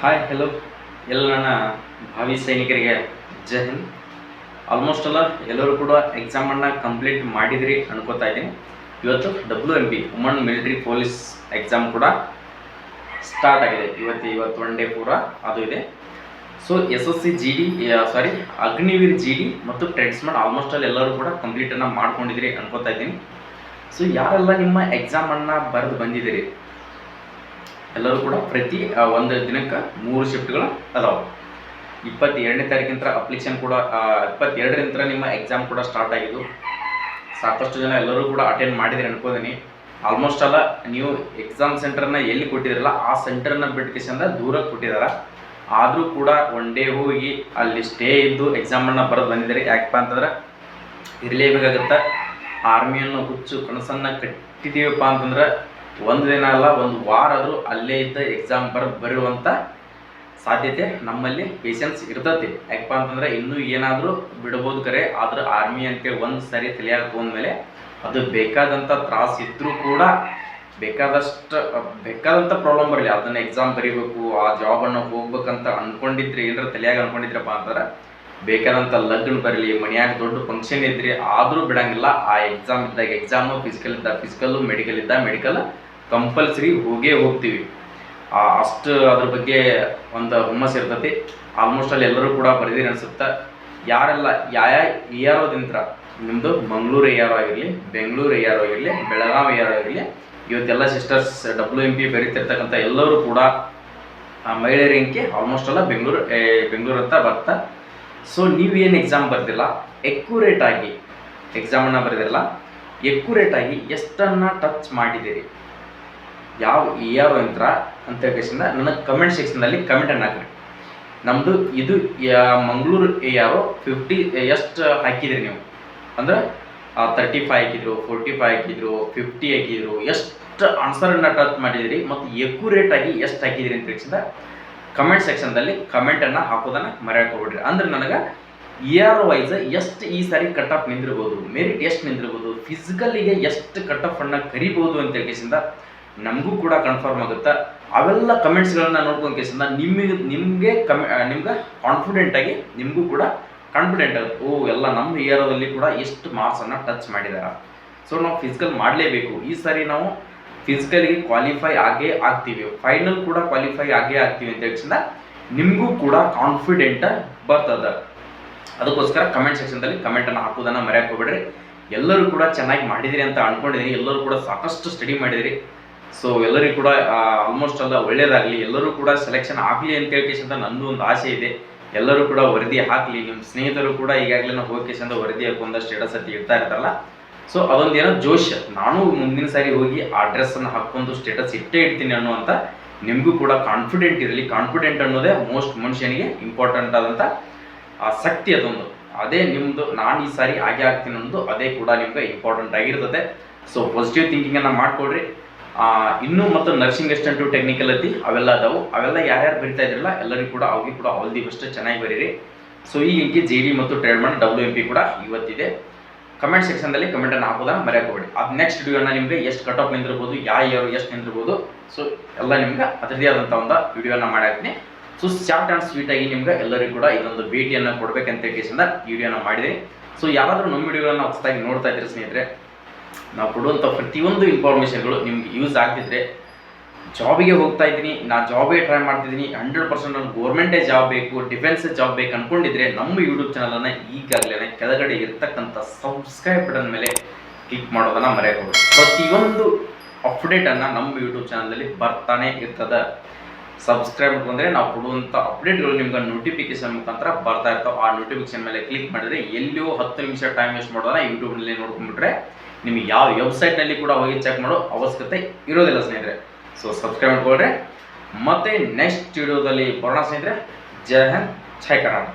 Hi hello ಎಲ್ಲ ನನ್ನ ಭಾವಿ ಸೈನಿಕರಿಗೆ ಜೈ ಹಿಂದ್. ಆಲ್ಮೋಸ್ಟ್ ಅಲ್ಲ ಎಲ್ಲರೂ ಕೂಡ ಎಕ್ಸಾಮನ್ನು ಕಂಪ್ಲೀಟ್ ಮಾಡಿದ್ರಿ ಅನ್ಕೋತಾ ಇದ್ದೀನಿ. ಇವತ್ತು WMP woman military police exam ಕೂಡ ಸ್ಟಾರ್ಟ್ ಆಗಿದೆ. ಇವತ್ತು ಒನ್ ಡೇ ಪೂರ ಅದು ಇದೆ. So SSC GD Agniveer GD ಮತ್ತು ಟ್ರೆಡ್ಸ್ಮನ್ ಆಲ್ಮೋಸ್ಟ್ ಅಲ್ಲಿ ಎಲ್ಲರೂ ಕೂಡ ಕಂಪ್ಲೀಟನ್ನು ಮಾಡ್ಕೊಂಡಿದ್ದೀರಿ ಅನ್ಕೋತಾ ಇದ್ದೀನಿ. ಸೊ ಯಾರೆಲ್ಲ ನಿಮ್ಮ ಎಕ್ಸಾಮನ್ನು ಬರೆದು ಬಂದಿದ್ದೀರಿ ಎಲ್ಲರೂ ಕೂಡ ಪ್ರತಿ ಒಂದು ದಿನಕ್ಕೆ 3 ಶಿಫ್ಟ್ಗಳು ಅದಾವೆ. 22ನೇ ತಾರೀಕಿಂದ ಅಪ್ಲಿಕೇಶನ್ ಕೂಡ 22ರಿಂದ ನಿಮ್ಮ ಎಕ್ಸಾಮ್ ಕೂಡ ಸ್ಟಾರ್ಟ್ ಆಗಿದ್ದು. ಸಾಕಷ್ಟು ಜನ ಎಲ್ಲರೂ ಕೂಡ ಅಟೆಂಡ್ ಮಾಡಿದ್ರಿ ಅನ್ಕೋತೀನಿ. ಆಲ್ಮೋಸ್ಟ್ ಅಲ್ಲ ನೀವು ಎಕ್ಸಾಮ್ ಸೆಂಟರ್ನ ಎಲ್ಲಿ ಕೊಟ್ಟಿದ್ರಲ್ಲ ಆ ಸೆಂಟರ್ನ ಬಿಟ್ಟಿಸಿಂದ ದೂರ ಕೊಟ್ಟಿದ್ದಾರೆ. ಆದರೂ ಕೂಡ ಒನ್ ಡೇ ಹೋಗಿ ಅಲ್ಲಿ ಸ್ಟೇ ಇದ್ದು ಎಕ್ಸಾಮನ್ನು ಬರೆದು ಬಂದಿದ್ದೀರಿ. ಯಾಕಪ್ಪ ಅಂತಂದ್ರೆ ಇರಲೇಬೇಕಾಗತ್ತೆ. ಆರ್ಮಿಯನ್ನು ಹುಚ್ಚು ಕನಸನ್ನು ಕಟ್ಟಿದ್ದೀವಪ್ಪ ಅಂತಂದ್ರೆ ಒಂದು ದಿನ ಅಲ್ಲ ಒಂದು ವಾರ ಆದರೂ ಅಲ್ಲೇ ಇದ್ದ ಎಕ್ಸಾಮ್ ಬರೆಯುವಂಥ ಸಾಧ್ಯತೆ ನಮ್ಮಲ್ಲಿ ಪೇಷನ್ಸ್ ಇರ್ತೈತಿ. ಯಾಕಪ್ಪ ಅಂತಂದ್ರೆ ಇನ್ನೂ ಏನಾದರೂ ಬಿಡ್ಬೋದು ಕರೆ, ಆದ್ರೆ ಆರ್ಮಿ ಅಂತೇಳಿ ಒಂದು ಸರಿ ತಿಳಿಯಾಕ ಹೋದ್ಮೇಲೆ ಅದು ಬೇಕಾದಂಥ ತ್ರಾಸ ಇದ್ದರೂ ಕೂಡ ಬೇಕಾದಂಥ ಪ್ರಾಬ್ಲಮ್ ಬರಲಿ, ಅದನ್ನು ಎಕ್ಸಾಮ್ ಬರೀಬೇಕು, ಆ ಜಾಬನ್ನು ಹೋಗ್ಬೇಕಂತ ಅಂದ್ಕೊಂಡಿದ್ರಿ, ಏನಾರ ತಲೆಯಾಗ ಅಂದ್ಕೊಂಡಿದ್ರಪ್ಪ ಅಂತಂದ್ರೆ ಬೇಕಾದಂಥ ಲಗ್ನ ಬರಲಿ, ಮನೆಯಾಗ ದೊಡ್ಡ ಫಂಕ್ಷನ್ ಇದ್ರಿ ಆದರೂ ಬಿಡಂಗಿಲ್ಲ. ಆ ಎಕ್ಸಾಮ್ ಇದ್ದಾಗ ಎಕ್ಸಾಮು, ಫಿಸಿಕಲ್ ಇದ್ದಾಗ ಫಿಸಿಕಲ್ಲು, ಮೆಡಿಕಲ್ ಇದ್ದಾಗ ಮೆಡಿಕಲ್ ಕಂಪಲ್ಸರಿ ಹೋಗ್ತೀವಿ. ಅಷ್ಟು ಅದ್ರ ಬಗ್ಗೆ ಒಂದು ಹುಮ್ಮಸ್ ಇರ್ತೈತಿ. ಆಲ್ಮೋಸ್ಟ್ ಅಲ್ಲಿ ಎಲ್ಲರೂ ಕೂಡ ಬರೆದಿರಿ ಅನ್ಸುತ್ತೆ. ಯಾರೆಲ್ಲ AROದಿಂದ ನಿಮ್ಮದು ಮಂಗಳೂರು ARO ಆಗಿರಲಿ, ಬೆಂಗಳೂರು ARO ಆಗಿರಲಿ, ಬೆಳಗಾವಿ ARO ಆಗಿರಲಿ, ಇವತ್ತೆಲ್ಲ ಸಿಸ್ಟರ್ಸ್ WMP ಬರೀತಿರ್ತಕ್ಕಂಥ ಎಲ್ಲರೂ ಕೂಡ ಮಹಿಳೆಯರ ಅಂಕೆ ಆಲ್ಮೋಸ್ಟ್ ಎಲ್ಲ ಬೆಂಗಳೂರು ಅಂತ ಬರ್ತಾ. ಸೊ ನೀವೇನು ಎಕ್ಸಾಮ್ ಬರ್ದಿಲ್ಲ ಎಕ್ಯುರೇಟಾಗಿ ಎಕ್ಸಾಮನ್ನು ಬರೆದಿರಲ್ಲ, ಎಕ್ಯುರೇಟಾಗಿ ಎಷ್ಟನ್ನು ಟಚ್ ಮಾಡಿದ್ದೀರಿ, ಯಾವ ARO ಯಂತ್ರ ಅಂತ ಹೇಳಿಸಿಂದ ನನಗೆ ಕಮೆಂಟ್ ಸೆಕ್ಷನ್ನಲ್ಲಿ ಕಮೆಂಟನ್ನು ಹಾಕಿರಿ. ನಮ್ಮದು ಇದು ಮಂಗಳೂರು ARO 50 ಎಷ್ಟು ಹಾಕಿದ್ರಿ ನೀವು ಅಂದ್ರೆ 35 ಹಾಕಿದ್ರು, 45 ಹಾಕಿದ್ರು, 50 ಹಾಕಿದ್ರು, ಎಷ್ಟು ಆನ್ಸರನ್ನು ಟಚ್ ಮಾಡಿದಿರಿ ಮತ್ತು ಎಕ್ಯುರೇಟಾಗಿ ಎಷ್ಟು ಹಾಕಿದಿರಿ ಅಂತ ಹೇಳಿಸಿಂದ ಕಮೆಂಟ್ ಸೆಕ್ಷನ್ದಲ್ಲಿ ಕಮೆಂಟನ್ನು ಹಾಕೋದನ್ನು ಮರೆಯೋಕೆ ಅಂದ್ರೆ ನನಗೆ ARO ವೈಸ್ ಎಷ್ಟು ಈ ಸಾರಿ ಕಟ್ ಆಫ್ ನಿಂದಿರ್ಬೋದು, ಮೆರಿಟ್ ಎಷ್ಟು ನಿಂದಿರ್ಬೋದು, ಫಿಸಿಕಲ್ಲಿಗೆ ಎಷ್ಟು ಕಟ್ ಆಫ್ ಅನ್ನು ಕರಿಬೋದು ಅಂತ ಹೇಳಿಸಿಂದ ನಮಗೂ ಕೂಡ ಕನ್ಫರ್ಮ್ ಆಗುತ್ತೆ. ಅವೆಲ್ಲ ಕಮೆಂಟ್ಸ್ಗಳನ್ನ ನೋಡ್ಕೊಂಡು ಕೇಸಿಂದ ನಿಮಗೆ ಕಾನ್ಫಿಡೆಂಟಾಗಿ ನಿಮಗೂ ಕೂಡ ಕಾನ್ಫಿಡೆಂಟ್ ಆಗುತ್ತೆ. ಎಲ್ಲ ನಮ್ಮ AROದಲ್ಲಿ ಕೂಡ ಎಷ್ಟು ಮಾರ್ಕ್ಸನ್ನು ಟಚ್ ಮಾಡಿದ್ದಾರೆ. ಸೊ ನಾವು ಫಿಸಿಕಲ್ ಮಾಡಲೇಬೇಕು. ಈ ಸಾರಿ ನಾವು ಫಿಸಿಕಲ್ಗೆ ಕ್ವಾಲಿಫೈ ಆಗೇ ಆಗ್ತೀವಿ, ಫೈನಲ್ ಕೂಡ ಕ್ವಾಲಿಫೈ ಆಗೇ ಆಗ್ತೀವಿ ಅಂತ ಹೇಳಿಸಿಂದ ನಿಮಗೂ ಕೂಡ ಕಾನ್ಫಿಡೆಂಟ್ ಬರ್ತದೆ. ಅದಕ್ಕೋಸ್ಕರ ಕಮೆಂಟ್ ಸೆಕ್ಷನ್ದಲ್ಲಿ ಕಮೆಂಟನ್ನು ಹಾಕೋದನ್ನು ಮರೆಯೋಕೆ ಹೋಗ್ಬೇಡ್ರಿ. ಎಲ್ಲರೂ ಕೂಡ ಚೆನ್ನಾಗಿ ಮಾಡಿದಿರಿ ಅಂತ ಅಂದ್ಕೊಂಡಿದ್ದೀನಿ. ಎಲ್ಲರೂ ಕೂಡ ಸಾಕಷ್ಟು ಸ್ಟಡಿ ಮಾಡಿದಿರಿ. ಸೊ ಎಲ್ಲರಿಗೂ ಕೂಡ ಆಲ್ಮೋಸ್ಟ್ ಎಲ್ಲ ಒಳ್ಳೇದಾಗಲಿ, ಎಲ್ಲರೂ ಕೂಡ ಸೆಲೆಕ್ಷನ್ ಆಗಲಿ ಅಂತ ಹೇಳ್ಕೇಶಂತ ನನ್ನದು ಒಂದು ಆಸೆ ಇದೆ. ಎಲ್ಲರೂ ಕೂಡ ವರದಿ ಹಾಕಲಿ. ನಿಮ್ಮ ಸ್ನೇಹಿತರು ಕೂಡ ಈಗಾಗಲೇ ಹೋಗ್ಕೇಶಂತ ವರದಿ ಹಾಕೊಂಡ ಸ್ಟೇಟಸ್ ಅಂತ ಇಡ್ತಾ ಇರ್ತಾರಲ್ಲ, ಸೊ ಅದೊಂದೇನೋ ಜೋಶ್, ನಾನು ಮುಂದಿನ ಸಾರಿ ಹೋಗಿ ಆ ಡ್ರೆಸ್ಸನ್ನು ಹಾಕ್ಕೊಂಡು ಸ್ಟೇಟಸ್ ಇಟ್ಟೇ ಇಡ್ತೀನಿ ಅನ್ನುವಂಥ ನಿಮಗೂ ಕೂಡ ಕಾನ್ಫಿಡೆಂಟ್ ಇರಲಿ. ಕಾನ್ಫಿಡೆಂಟ್ ಅನ್ನೋದೇ ಮೋಸ್ಟ್ ಮನುಷ್ಯನಿಗೆ ಇಂಪಾರ್ಟೆಂಟ್ ಆದಂಥ ಶಕ್ತಿ ಅದೊಂದು. ಅದೇ ನಿಮ್ಮದು ನಾನು ಈ ಸಾರಿ ಹಾಗೆ ಆಗ್ತೀನಿ ಅನ್ನೋದು ಅದೇ ಕೂಡ ನಿಮ್ಗೆ ಇಂಪಾರ್ಟೆಂಟ್ ಆಗಿರ್ತದೆ. ಸೊ ಪಾಸಿಟಿವ್ ಥಿಂಕಿಂಗನ್ನು ಮಾಡಿಕೊಡ್ರಿ. ಇನ್ನೂ ಮತ್ತು ನರ್ಸಿಂಗ್ ಅಸಿಸ್ಟೆಂಟು ಟೆಕ್ನಿಕಲ್ ಅವೆಲ್ಲ ಅದಾವು. ಅವೆಲ್ಲ ಯಾರ್ಯಾರು ಬರಿತಾ ಇದ್ರಲ್ಲ ಎಲ್ಲರಿಗೂ ಕೂಡ ಅವ್ರಿಗೆ ಕೂಡ ಆಲ್ ದಿ ಬೆಸ್ಟ್, ಚೆನ್ನಾಗಿ ಬರೀರಿ. ಸೊ ಈಗ GD ಮತ್ತು ಟ್ರೇಡ್ಮನ್ WMP ಕೂಡ ಇವತ್ತಿದೆ. ಕಮೆಂಟ್ ಸೆಕ್ಷನ್ದಲ್ಲಿ ಕಮೆಂಟನ್ನು ಹಾಕೋದನ್ನು ಮರೆಯೋಕೋಬೇಡಿ. ಅದು ನೆಕ್ಸ್ಟ್ ವಿಡಿಯೋನ ನಿಮಗೆ ಎಷ್ಟು ಕಟ್ ಆಫ್ ನಿಂದಿರ್ಬೋದು, ಯಾವ ಎಷ್ಟು ನಿಂದಿರ್ಬೋದು, ಸೊ ಎಲ್ಲ ನಿಮ್ಗೆ ಅದರದೇ ಆದಂಥ ಒಂದು ವಿಡಿಯೋನ ಮಾಡಾಕ್ತೀನಿ. ಸೊ ಶಾರ್ಟ್ ಆ್ಯಂಡ್ ಸ್ವೀಟಾಗಿ ನಿಮ್ಗೆ ಎಲ್ಲರಿಗೂ ಕೂಡ ಇದೊಂದು ಭೇಟಿಯನ್ನು ಕೊಡಬೇಕಂತ ಕೇಸಿಂದ ವಿಡಿಯೋನ ಮಾಡಿದೆ. ಸೊ ಯಾರಾದರೂ ನಮ್ಮ ವಿಡಿಯೋಗಳನ್ನ ಹೊಸದಾಗಿ ನೋಡ್ತಾ ಇದ್ದೀರಿ ಸ್ನೇಹಿತರೆ, ನಾವು ಕೊಡುವಂಥ ಪ್ರತಿಯೊಂದು ಇನ್ಫಾರ್ಮೇಷನ್ಗಳು ನಿಮ್ಗೆ ಯೂಸ್ ಆಗ್ತಿದ್ರೆ, ಜಾಬಿಗೆ ಹೋಗ್ತಾ ಇದ್ದೀನಿ, ನಾನು ಜಾಬಿಗೆ ಟ್ರೈ ಮಾಡ್ತಿದ್ದೀನಿ, 100% ನಾನು ಗೌರ್ಮೆಂಟೇ ಜಾಬ್ ಬೇಕು, ಡಿಫೆನ್ಸ್ ಜಾಬ್ ಬೇಕು ಅಂದ್ಕೊಂಡಿದ್ರೆ ನಮ್ಮ ಯೂಟ್ಯೂಬ್ ಚಾನಲನ್ನು ಈಗಾಗಲೇ ಕೆಳಗಡೆ ಇರ್ತಕ್ಕಂಥ ಸಬ್ಸ್ಕ್ರೈಬ್ ಬಟನ್ ಮೇಲೆ ಕ್ಲಿಕ್ ಮಾಡೋದನ್ನು ಮರೆಯಬಹುದು. ಪ್ರತಿಯೊಂದು ಅಪ್ಡೇಟನ್ನು ನಮ್ಮ ಯೂಟ್ಯೂಬ್ ಚಾನಲಲ್ಲಿ ಬರ್ತಾನೆ ಇರ್ತದೆ. ಸಬ್ಸ್ಕ್ರೈಬ್ ಬಂದರೆ ನಾವು ಕೊಡುವಂಥ ಅಪ್ಡೇಟ್ಗಳು ನಿಮ್ಗೆ ನೋಟಿಫಿಕೇಶನ್ ಮುಖಾಂತರ ಬರ್ತಾ ಇರ್ತಾವೆ. ಆ ನೋಟಿಫಿಕೇಶನ್ ಮೇಲೆ ಕ್ಲಿಕ್ ಮಾಡಿದರೆ ಎಲ್ಲಿಯೋ 10 ನಿಮಿಷ ಟೈಮ್ ವೇಸ್ಟ್ ಮಾಡೋದನ್ನ ಯೂಟ್ಯೂಬ್ನಲ್ಲಿ ನೋಡ್ಕೊಂಡ್ಬಿಟ್ರೆ ನಿಮಗೆ ಯಾವ ವೆಬ್ಸೈಟ್ನಲ್ಲಿ ಕೂಡ ಹೋಗಿ ಚೆಕ್ ಮಾಡೋ ಅವಶ್ಯಕತೆ ಇರೋದಿಲ್ಲ ಸ್ನೇಹಿತರೆ. ಸೊ ಸಬ್ಸ್ಕ್ರೈಬ್ ಮಾಡ್ಕೊಳ್ರಿ. ಮತ್ತೆ ನೆಕ್ಸ್ಟ್ ವಿಡಿಯೋದಲ್ಲಿ ಬರೋಣ ಸ್ನೇಹಿತರೆ. ಜೈ ಹಿಂದ್, ಜೈ ಕರ್ನಾಟಕ.